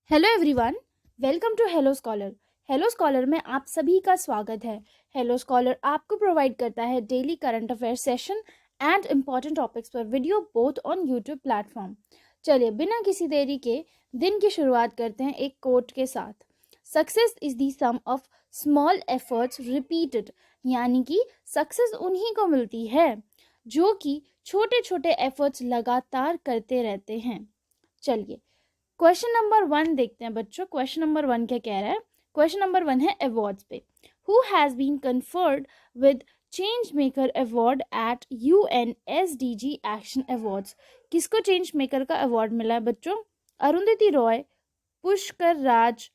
Hello everyone, welcome to hello scholar. Hello scholar में आप सभी का स्वागत है। हेलो स्कॉलर आपको प्रोवाइड करता है daily current affair session and important topics पर video both on YouTube platform. चलिए बिना किसी देरी के दिन की शुरुआत करते हैं एक कोट के साथ। Success is the sum of small efforts repeated, यानी कि सक्सेस उन्हीं को मिलती है जो कि छोटे छोटे एफर्ट्स लगातार करते रहते हैं। चलिए क्वेश्चन नंबर 1 देखते हैं बच्चों। क्वेश्चन नंबर 1 क्या कह रहा है? क्वेश्चन नंबर 1 है अवार्ड्स पे। Who has been conferred with change maker award at UNSDG action awards? किसको चेंज मेकर का अवार्ड मिला है बच्चों? अरुंधति रॉय, पुष्कर राज,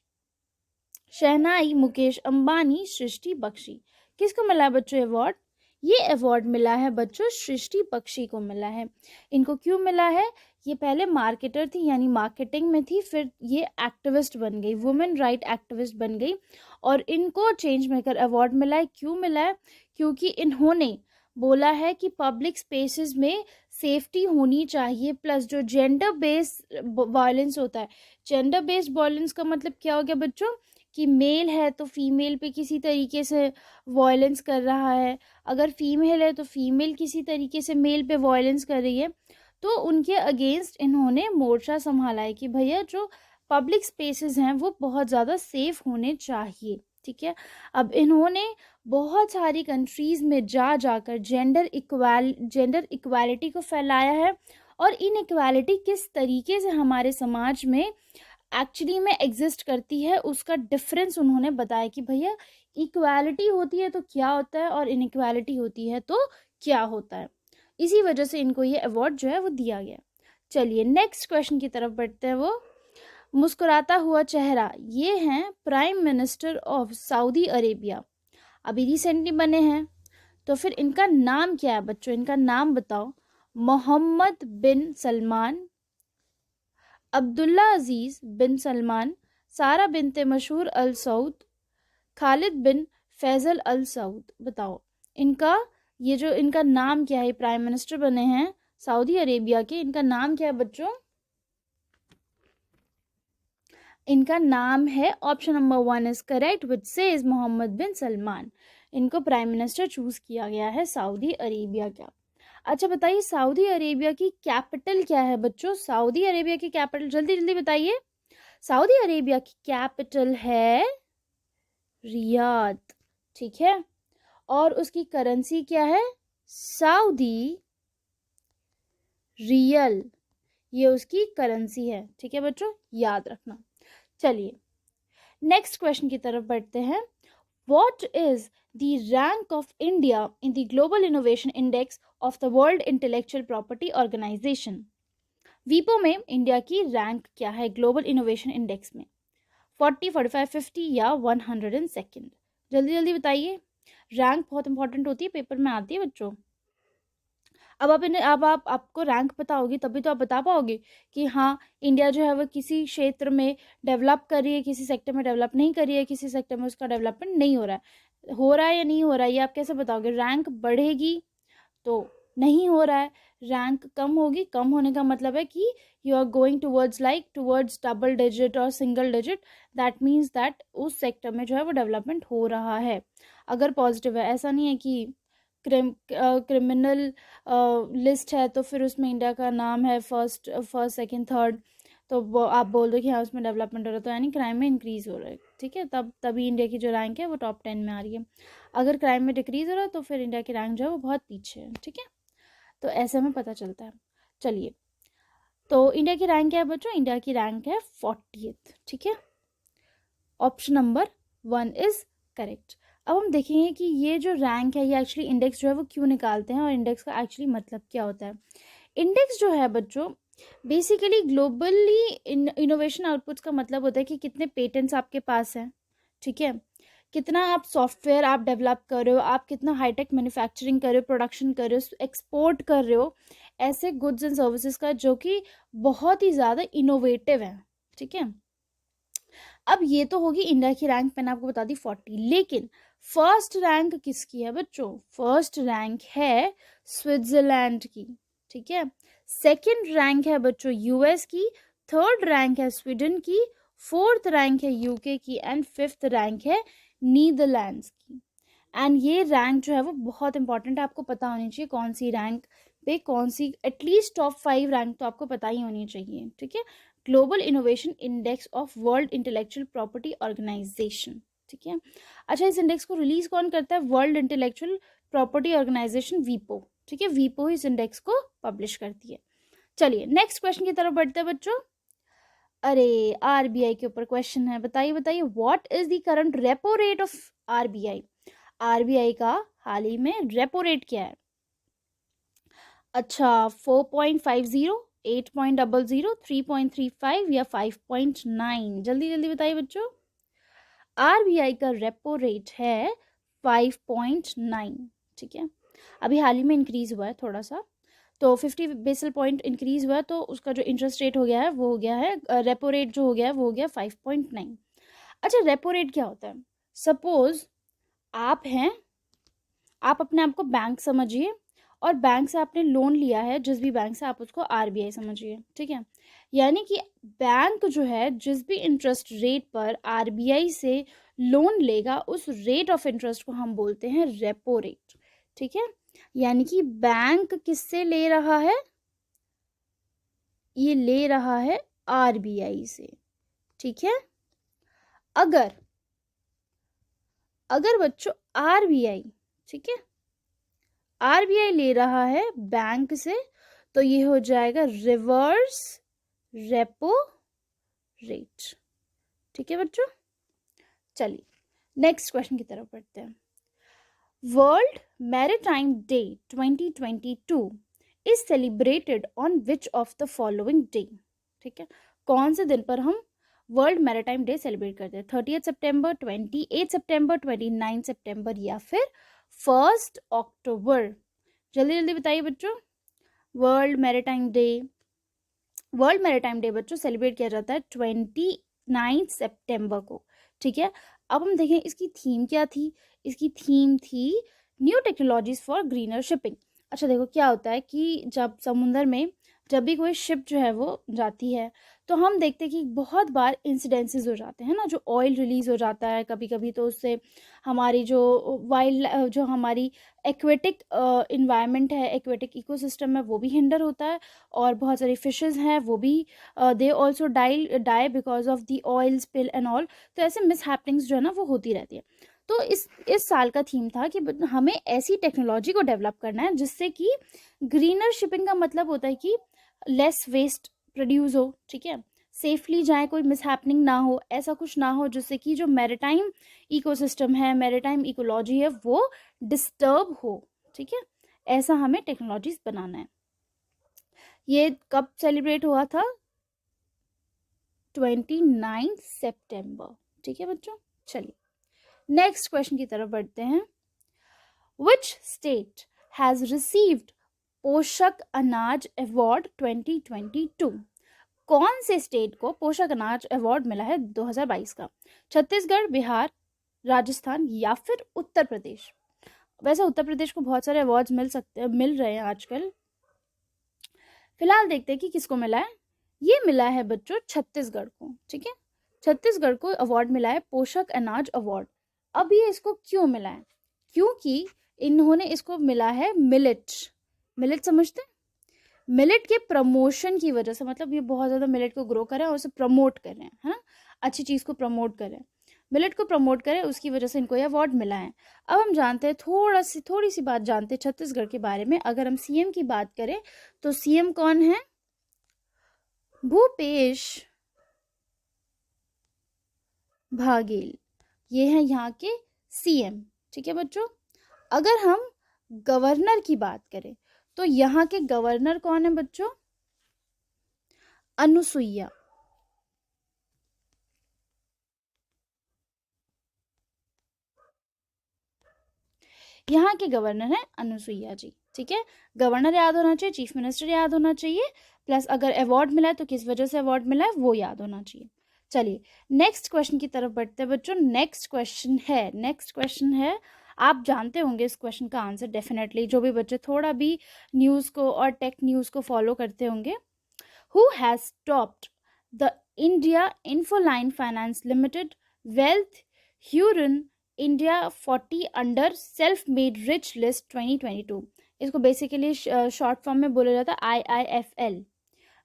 शहनाई, मुकेश अंबानी, सृष्टि बख्शी। किसको मिला है बच्चों अवार्ड? ये अवार्ड मिला है बच्चों सृष्टि बख्शी को मिला है। इनको क्यों मिला है? ये पहले मार्केटर थी, यानी मार्केटिंग में थी, फिर ये एक्टिविस्ट बन गई, वुमेन राइट एक्टिविस्ट बन गई और इनको चेंज मेकर अवार्ड मिला है। क्यों मिला है? क्योंकि इन्होंने बोला है कि पब्लिक स्पेसेस में सेफ्टी होनी चाहिए, प्लस जो जेंडर बेस्ड वायलेंस होता है। जेंडर बेस्ड वायलेंस का मतलब क्या हो गया बच्चों? कि मेल है तो फीमेल पे किसी तरीके से वायलेंस कर रहा है, अगर फीमेल है तो फीमेल किसी तरीके से मेल पे वायलेंस कर रही है, तो उनके अगेंस्ट इन्होंने मोर्चा संभाला है कि भैया जो पब्लिक स्पेसेस हैं वो बहुत ज़्यादा सेफ होने चाहिए। ठीक है, अब इन्होंने बहुत सारी कंट्रीज़ में जाकर जेंडर इक्वालिटी को फैलाया है और इन इक्वालिटी किस तरीके से हमारे समाज में एक्चुअली में एग्जिस्ट करती है उसका डिफरेंस उन्होंने बताया कि भैया इक्वालिटी होती है तो क्या होता है और इनइक्वालिटी होती है तो क्या होता है। इसी वजह से इनको ये अवार्ड जो है वो दिया गया। चलिए नेक्स्ट क्वेश्चन की तरफ बढ़ते हैं। वो मुस्कुराता हुआ चेहरा, ये हैं prime minister of Saudi Arabia, अभी रिसेंटली बने हैं। तो फिर इनका नाम क्या है बच्चों? इनका नाम बताओ। मोहम्मद बिन सलमान, अब्दुल्ला अजीज बिन सलमान, सारा बिनते मशहूर अल सऊद, खालिद बिन फैजल अल सऊद। बताओ इनका ये जो इनका नाम क्या है? प्राइम मिनिस्टर बने हैं सऊदी अरेबिया के, इनका नाम क्या है बच्चों? इनका नाम है, option number 1 is correct which says Mohammed bin Salman. इनको प्राइम मिनिस्टर चूज किया गया है सऊदी अरेबिया का। अच्छा बताइए सऊदी अरेबिया की कैपिटल क्या है बच्चों? सऊदी अरेबिया की कैपिटल जल्दी जल्दी बताइए। सऊदी अरेबिया की कैपिटल है रियाद। ठीक है, और उसकी करेंसी क्या है? सऊदी रियल, ये उसकी करेंसी है। ठीक है बच्चों, याद रखना। चलिए नेक्स्ट क्वेश्चन की तरफ बढ़ते हैं। What is the rank of India in the Global Innovation Index of the World Intellectual Property Organization? वीपो में इंडिया की रैंक क्या है ग्लोबल इनोवेशन इंडेक्स में? 40, 45, 50 या 102? जल्दी जल्दी बताइए, रैंक बहुत इंपॉर्टेंट होती है, पेपर में आती है बच्चों। अब आप आपको रैंक पता होगी तभी तो आप बता पाओगे कि हाँ इंडिया जो है वो किसी क्षेत्र में डेवलप कर रही है, किसी सेक्टर में डेवलप नहीं कर रही है, किसी सेक्टर में उसका डेवलपमेंट नहीं हो रहा है या नहीं हो रहा है, ये आप कैसे बताओगे? रैंक बढ़ेगी तो नहीं हो रहा है, रैंक कम होगी, कम होने का मतलब है कि you are going towards double digit और single digit, that means that उस सेक्टर में जो है वो डेवलपमेंट हो रहा है। अगर पॉजिटिव है, ऐसा नहीं है कि क्रिमिनल लिस्ट है तो फिर उसमें इंडिया का नाम है फर्स्ट सेकंड थर्ड, तो आप बोल दो कि हाँ उसमें डेवलपमेंट हो रहा है, तो यानी क्राइम में इंक्रीज़ हो रहा है। ठीक है, तभी इंडिया की जो रैंक है वो टॉप 10 में आ रही है। अगर क्राइम में डिक्रीज़ हो रहा है तो फिर इंडिया की रैंक जो है वो बहुत पीछे है। ठीक है, तो ऐसे में पता चलता है। चलिए, तो इंडिया की रैंक क्या है बच्चों? इंडिया की रैंक है 40th। ठीक है, ऑप्शन नंबर 1 इज करेक्ट। अब हम देखेंगे कि ये जो रैंक है ये एक्चुअली इंडेक्स जो है वो क्यों निकालते हैं और इंडेक्स का एक्चुअली मतलब क्या होता है। इंडेक्स जो है बच्चों बेसिकली ग्लोबली इनोवेशन आउटपुट्स का मतलब होता है कि कितने पेटेंट्स आपके पास हैं। ठीक है, कितना आप सॉफ्टवेयर आप डेवलप कर रहे हो, आप कितना हाईटेक मैन्युफैक्चरिंग कर रहे हो, प्रोडक्शन कर रहे हो, एक्सपोर्ट कर रहे हो, ऐसे गुड्स एंड सर्विसेज का जो कि बहुत ही ज़्यादा इनोवेटिव है। ठीक है, अब ये तो होगी इंडिया की रैंक, मैंने आपको बता दी 40, लेकिन फर्स्ट रैंक किसकी है बच्चों? फर्स्ट रैंक है स्विट्जरलैंड की। ठीक है, सेकंड रैंक है बच्चों यूएस की, थर्ड रैंक है स्वीडन की 4th रैंक है यूके की एंड 5th रैंक है नीदरलैंड्स की। एंड ये रैंक जो है वो बहुत इंपॉर्टेंट है, आपको पता होनी चाहिए कौन सी रैंक पे कौन सी, एटलीस्ट टॉप 5 रैंक तो आपको पता ही होनी चाहिए, ठीक है। Global innovation index of world intellectual property organisation, ठीक है। अच्छा, इस इंडेक्स को रिलीज कौन करता है? वर्ल्ड इंटेलेक्चुअल प्रॉपर्टी ऑर्गेनाइजेशन, वीपो, ठीक है। वीपो इस इंडेक्स को पब्लिश करती है। चलिए नेक्स्ट क्वेश्चन की तरफ बढ़ते हैं बच्चों। अरे आरबीआई के ऊपर क्वेश्चन है, बताइए बताइए what is the current repo rate of RBI? RBI का हाल ही में रेपो रेट क्या है? अच्छा, 4.50, 8.00, 3.35 या 5.9? जल्दी जल्दी बताइए बच्चों। आरबीआई का रेपो रेट है 5.9, ठीक है। अभी हाल ही में इंक्रीज हुआ है थोड़ा सा, तो 50 बेसिस पॉइंट इंक्रीज हुआ है, तो उसका जो इंटरेस्ट रेट हो गया है वो हो गया है, रेपो रेट जो हो गया है वो हो गया 5.9। अच्छा, रेपो रेट क्या होता है? सपोज आप हैं, आप अपने आप को बैंक समझिए और बैंक से आपने लोन लिया है, जिस भी बैंक से, आप उसको आरबीआई समझिए, ठीक है। यानी कि बैंक जो है जिस भी इंटरेस्ट रेट पर आरबीआई से लोन लेगा उस रेट ऑफ इंटरेस्ट को हम बोलते हैं रेपो रेट, ठीक है। यानी कि बैंक किससे ले रहा है? ये ले रहा है आरबीआई से, ठीक है। अगर अगर बच्चों आरबीआई, ठीक है, आरबीआई ले रहा है बैंक से, तो ये हो जाएगा रिवर्स रेपो रेट, ठीक है बच्चों। चलिए नेक्स्ट क्वेश्चन की तरफ बढ़ते हैं। World maritime day 2022 is celebrated on which of the following day? ठीक है, कौन से दिन पर हम वर्ल्ड मैरीटाइम डे सेलिब्रेट करते हैं? 30 सितंबर, 28 सितंबर, 29 सितंबर या फिर 1 अक्टूबर? जल्दी जल्दी बताइए बच्चों। World maritime day, world maritime day बच्चों सेलिब्रेट किया जाता है 29 सितंबर को, ठीक है। अब हम देखें इसकी थीम क्या थी। इसकी थीम थी new technologies for greener shipping. अच्छा देखो, क्या होता है कि जब समुंदर में जब भी कोई शिप जो है वो जाती है, तो हम देखते हैं कि बहुत बार इंसिडेंसेस हो जाते हैं ना, जो ऑयल रिलीज हो जाता है कभी कभी, तो उससे हमारी जो वाइल्ड, जो हमारी एक्वेटिक इन्वायरमेंट है, एक्वेटिक इकोसिस्टम है, वो भी हिंडर होता है। और बहुत सारी फिशेस हैं वो भी they also die because of the oil spill and all. तो ऐसे मिस हैपनिंग्स जो है ना वो होती रहती है। तो इस साल का थीम था कि हमें ऐसी टेक्नोलॉजी को डेवलप करना है जिससे कि ग्रीनर शिपिंग का मतलब होता है कि लेस वेस्ट प्रोड्यूस हो, ठीक है, सेफली जाए, कोई मिस हैपनिंग ना हो, ऐसा कुछ ना हो जिससे कि जो मैरीटाइम इकोसिस्टम है, मैरीटाइम इकोलॉजी है, वो डिस्टर्ब हो, ठीक है। ऐसा हमें टेक्नोलॉजीज बनाना है। ये कब सेलिब्रेट हुआ था? 29 सितंबर, ठीक है बच्चों। चलिए नेक्स्ट क्वेश्चन की तरफ बढ़ते हैं। विच स्टेट हैज रिसीव्ड पोषक अनाज अवार्ड 2022? कौन से स्टेट को पोषक अनाज अवार्ड मिला है 2022 का? छत्तीसगढ़, बिहार, राजस्थान या फिर उत्तर प्रदेश? वैसे उत्तर प्रदेश को बहुत सारे अवार्ड्स मिल रहे हैं आजकल। फिलहाल देखते हैं कि किसको मिला है। ये मिला है बच्चों छत्तीसगढ़ को, ठीक है। छत्तीसगढ़ को अवार्ड मिला है पोषक अनाज अवार्ड। अब ये इसको क्यों मिला है? क्योंकि इन्होंने इसको मिला है मिलेट, मिलेट समझते हैं, मिलेट के प्रमोशन की वजह से, मतलब ये बहुत ज़्यादा मिलेट को ग्रो कर रहे हैं और उसे प्रमोट कर रहे हैं, है ना, अच्छी चीज़ को प्रमोट कर रहे हैं, मिलेट को प्रमोट करें, उसकी वजह से इनको ये अवार्ड मिला है। अब हम जानते हैं थोड़ी सी बात जानते हैं छत्तीसगढ़ के बारे में। अगर हम सीएम की बात करें तो सीएम कौन है? भूपेश बघेल, ये है यहाँ के सीएम, ठीक है बच्चों। अगर हम गवर्नर की बात करें तो यहाँ के गवर्नर कौन है बच्चों? अनुसुईया, यहाँ के गवर्नर है अनुसुईया जी, ठीक है। गवर्नर याद होना चाहिए, चीफ मिनिस्टर याद होना चाहिए, प्लस अगर अवार्ड मिला है तो किस वजह से अवार्ड मिला है वो याद होना चाहिए। चलिए नेक्स्ट क्वेश्चन की तरफ बढ़ते हैं बच्चों। नेक्स्ट क्वेश्चन है, आप जानते होंगे इस क्वेश्चन का आंसर डेफिनेटली, जो भी बच्चे थोड़ा भी न्यूज़ को और टेक न्यूज़ को फॉलो करते होंगे। Who has stopped the India Infoline finance limited, wealth Hurun India 40 under self made rich list 2022। इसको बेसिकली शॉर्ट फॉर्म में बोला जाता है IIFL,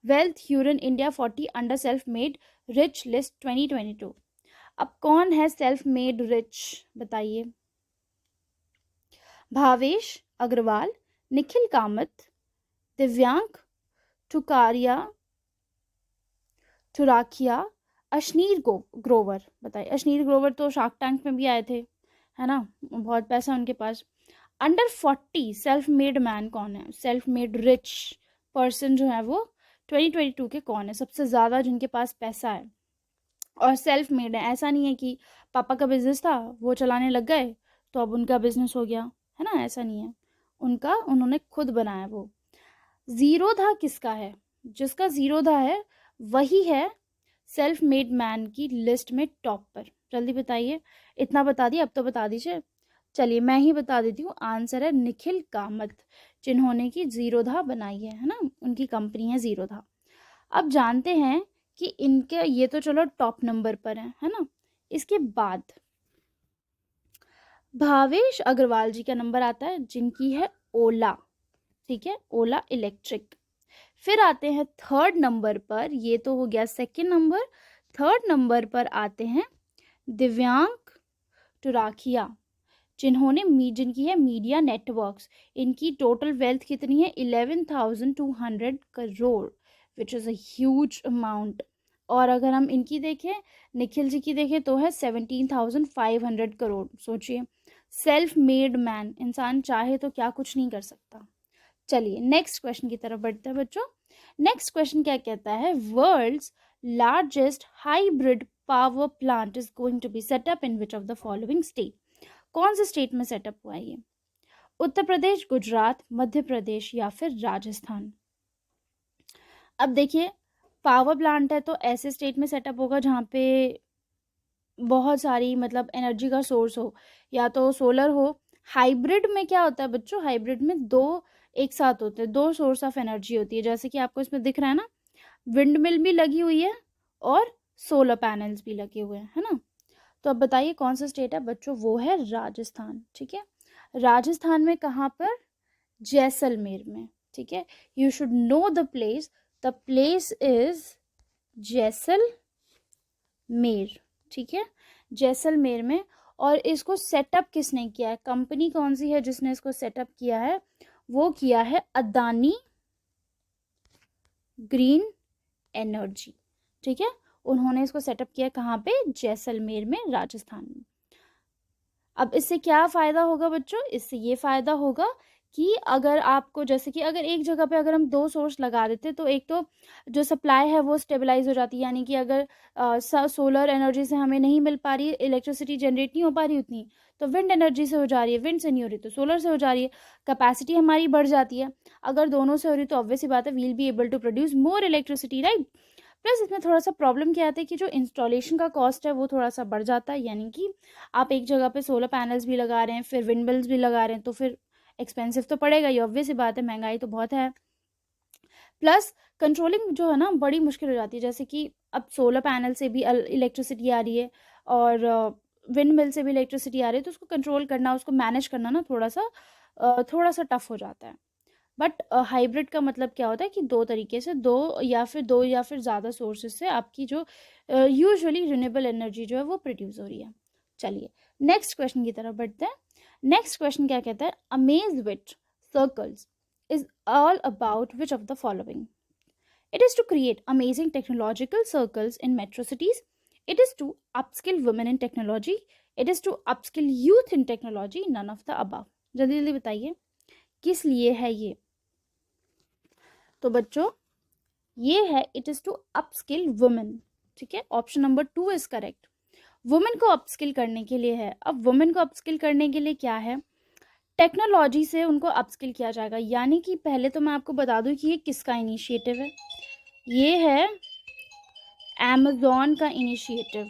wealth Hurun India 40 under self made rich list 2022। अब कौन है सेल्फ मेड रिच बताइए? भावेश अग्रवाल, निखिल कामत, दिव्यांग टुराखिया, अश्नीर ग्रोवर। बताइए, अश्नीर ग्रोवर तो शार्क टैंक में भी आए थे, है ना, बहुत पैसा उनके पास। अंडर 40 सेल्फ मेड मैन कौन है? सेल्फ मेड रिच पर्सन जो है वो 2022 के कौन है? सबसे ज़्यादा जिनके पास पैसा है और सेल्फ मेड है। ऐसा नहीं है कि पापा का बिजनेस था वो चलाने लग गए तो अब उनका बिजनेस हो गया, है ना, ऐसा नहीं है। उन्होंने खुद बनाया। वो जीरोधा किसका है? जिसका जीरोधा है वही है सेल्फ मेड मैन की लिस्ट में टॉप पर। जल्दी बताइए। इतना बता दिया, अब तो बता दीजिए। चलिए मैं ही बता देती हूँ, आंसर है निखिल कामत, जिन्होंने की जीरोधा बनाई है ना, उनकी कंपनी है जीरोधा। अब जानते हैं कि इनके, ये तो चलो टॉप नंबर पर है ना। इसके बाद भावेश अग्रवाल जी का नंबर आता है, जिनकी है ओला, ठीक है, ओला इलेक्ट्रिक। फिर आते हैं थर्ड नंबर पर, ये तो हो गया सेकंड नंबर। थर्ड नंबर पर आते हैं दिव्यांग टुराखिया, जिनकी है मीडिया नेटवर्क्स। इनकी टोटल वेल्थ कितनी है? 11,200 crore, which is a huge amount. और अगर हम इनकी देखें, निखिल जी की देखें, तो है 17,500 करोड़। सोचिए, सेल्फ मेड मैन, इंसान चाहे तो क्या कुछ नहीं कर सकता। चलिए नेक्स्ट क्वेश्चन की तरफ बढ़ते हैं बच्चों। नेक्स्ट क्वेश्चन क्या कहता है? World's largest hybrid power plant is going to be setup in which of the following state? कौन से स्टेट में सेटअप हुआ है ये? उत्तर प्रदेश, गुजरात, मध्य प्रदेश या फिर राजस्थान? अब देखिए, पावर प्लांट है तो ऐसे स्टेट में सेटअप होगा जहाँ पे बहुत सारी मतलब एनर्जी का सोर्स हो, या तो सोलर हो। हाइब्रिड में क्या होता है बच्चों? हाइब्रिड में दो एक साथ होते हैं, दो सोर्स ऑफ एनर्जी होती है, जैसे कि आपको इसमें दिख रहा है ना, विंड मिल भी लगी हुई है और सोलर पैनल्स भी लगे हुए हैं, है ना। तो अब बताइए कौन सा स्टेट है बच्चों? वो है राजस्थान, ठीक है। राजस्थान में कहाँ पर? जैसलमेर में, ठीक है। You should know the place is Jaisalmer, ठीक है, जैसलमेर में। और इसको सेटअप किसने किया है? कंपनी कौन सी है जिसने इसको सेटअप किया है? वो किया है अदानी ग्रीन एनर्जी, ठीक है। उन्होंने इसको सेटअप किया कहाँ पे? जैसलमेर में, राजस्थान में। अब इससे क्या फ़ायदा होगा बच्चों? इससे ये फ़ायदा होगा कि अगर आपको, जैसे कि अगर एक जगह पे अगर हम दो सोर्स लगा देते तो एक तो जो सप्लाई है वो स्टेबलाइज हो जाती है, यानी कि अगर सोलर एनर्जी से हमें नहीं मिल पा रही, इलेक्ट्रिसिटी जनरेट नहीं हो पा रही उतनी, तो विंड एनर्जी से हो जा रही है, विंड से नहीं हो रही तो सोलर से हो जा रही है, कैपेसिटी हमारी बढ़ जाती है। अगर दोनों से हो रही तो ऑब्वियस सी बात है, will be able to produce more electricity, right. Plus इसमें थोड़ा सा प्रॉब्लम क्या आता है कि जो इंस्टॉलेशन का कॉस्ट है वो थोड़ा सा बढ़ जाता है, यानी कि आप एक जगह पे सोलर पैनल्स भी लगा रहे हैं, फिर विंड मिल्स भी लगा रहे हैं, तो फिर एक्सपेंसिव तो पड़ेगा ही, ऑब्वियस सी बात है, महंगाई तो बहुत है। प्लस कंट्रोलिंग जो है ना बड़ी मुश्किल हो जाती है, जैसे कि अब सोलर पैनल से भी इलेक्ट्रिसिटी आ रही है और विंड मिल से भी इलेक्ट्रिसिटी आ रही है, तो उसको कंट्रोल करना, उसको मैनेज करना ना थोड़ा सा टफ हो जाता है। बट हाइब्रिड का मतलब क्या होता है कि दो तरीके से, दो या फिर ज़्यादा सोर्सेज से आपकी जो यूजुअली रिन्यूएबल एनर्जी जो है वो प्रोड्यूस हो रही है। चलिए नेक्स्ट क्वेश्चन की तरफ बढ़ते हैं। नेक्स्ट क्वेश्चन क्या कहता है? Amaze with circles is all about which of the following? It is to create amazing technological circles in metro cities. It is to upskill women in technology. It is to upskill youth in technology. None of the above. जल्दी जल्दी बताइए किस लिए है ये? तो बच्चों ये है it is to upskill women, ठीक है। Option number 2 is correct. Women को अपस्किल करने के लिए है। अब वुमेन को अपस्किल करने के लिए क्या है? टेक्नोलॉजी से उनको अपस्किल किया जाएगा, यानी कि पहले तो मैं आपको बता दूं कि ये किसका इनिशिएटिव है। ये है अमेज़ॉन का इनिशिएटिव,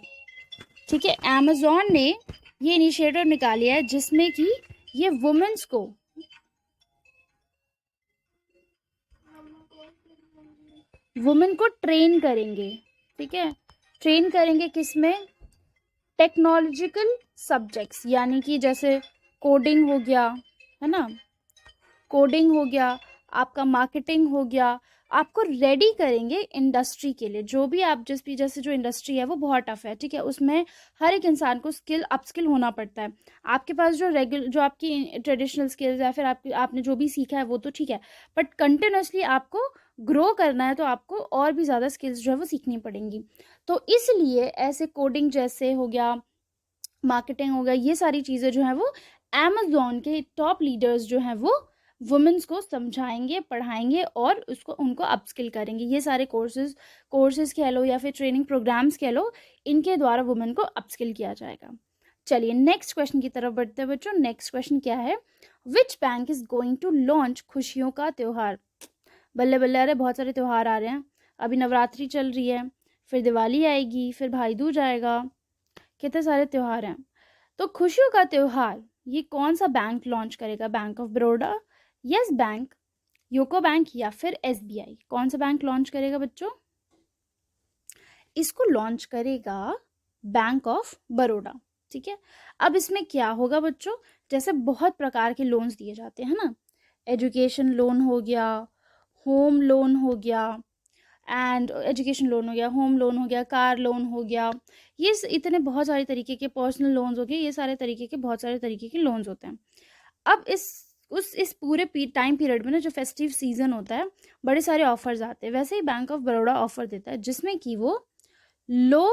ठीक है। अमेज़ॉन ने ये इनिशिएटिव निकालिया है जिसमें कि ये वुमेन्स को ट्रेन करेंगे, ठीक है। ट्रेन करेंगे किस में? टेक्नोलॉजिकल सब्जेक्ट्स, यानी कि जैसे कोडिंग हो गया, है ना, कोडिंग हो गया, आपका मार्केटिंग हो गया। आपको रेडी करेंगे इंडस्ट्री के लिए। जो भी आप जिस भी जैसे जो इंडस्ट्री है वो बहुत टफ है, ठीक है, उसमें हर एक इंसान को अपस्किल होना पड़ता है। आपके पास जो आपकी ट्रेडिशनल स्किल्स है, फिर आपने जो भी सीखा है वो तो ठीक है, बट कंटिन्यूसली आपको ग्रो करना है तो आपको और भी ज़्यादा स्किल्स जो है वो सीखनी पड़ेंगी। तो इसलिए ऐसे कोडिंग जैसे हो गया, मार्केटिंग हो गया, ये सारी चीज़ें जो हैं वो अमेज़ॉन के टॉप लीडर्स जो हैं वो वुमेन्स को समझाएंगे, पढ़ाएंगे और उसको उनको अपस्किल करेंगे। ये सारे कोर्सेज कह लो या फिर ट्रेनिंग प्रोग्राम्स कह लो, इनके द्वारा वुमेन को अपस्किल किया जाएगा। चलिए नेक्स्ट क्वेश्चन की तरफ बढ़ते हैं बच्चों। नेक्स्ट क्वेश्चन क्या है? Which bank is going to launch खुशियों का त्यौहार? बल्ले बल्ले, अरे बहुत सारे त्यौहार आ रहे हैं। अभी नवरात्रि चल रही है, फिर दिवाली आएगी, फिर भाई दूज आएगा, कितने सारे त्यौहार हैं। तो खुशियों का त्यौहार ये कौन सा बैंक लॉन्च करेगा? Bank of Baroda, yes bank, UCO bank या फिर एसबीआई? कौन सा बैंक लॉन्च करेगा बच्चों? इसको लॉन्च करेगा बैंक ऑफ बड़ौदा, ठीक है। अब इसमें क्या होगा बच्चों? जैसे बहुत प्रकार के लोन्स दिए जाते हैं ना, एजुकेशन लोन हो गया, होम लोन हो गया, एंड एजुकेशन लोन हो गया, होम लोन हो गया, कार लोन हो गया, ये इतने बहुत सारे तरीके के पर्सनल लोन्स हो गए, ये सारे तरीके के बहुत सारे तरीके के लोन्स होते हैं। अब इस पूरे टाइम पीरियड में ना, जो फेस्टिव सीजन होता है, बड़े सारे ऑफर्स आते हैं। वैसे ही बैंक ऑफ बड़ौदा ऑफर देता है जिसमें कि वो लो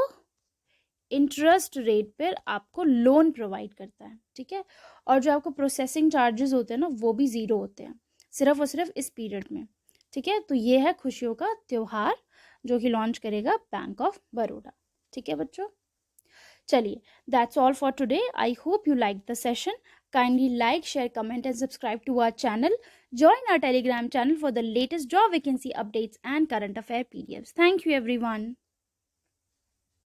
इंटरेस्ट रेट पर आपको लोन प्रोवाइड करता है, ठीक है। और जो आपको प्रोसेसिंग चार्जेस होते हैं ना, वो भी ज़ीरो होते हैं, सिर्फ और सिर्फ इस पीरियड में, ठीक है। तो ये है खुशियों का त्यौहार जो कि लॉन्च करेगा बैंक ऑफ बड़ौदा, ठीक है बच्चों। चलिए, that's all for today. I hope you like the session. Kindly like, share, comment and subscribe to our channel. Join our Telegram channel for the latest job vacancy updates and current affair PDFs. Thank you everyone.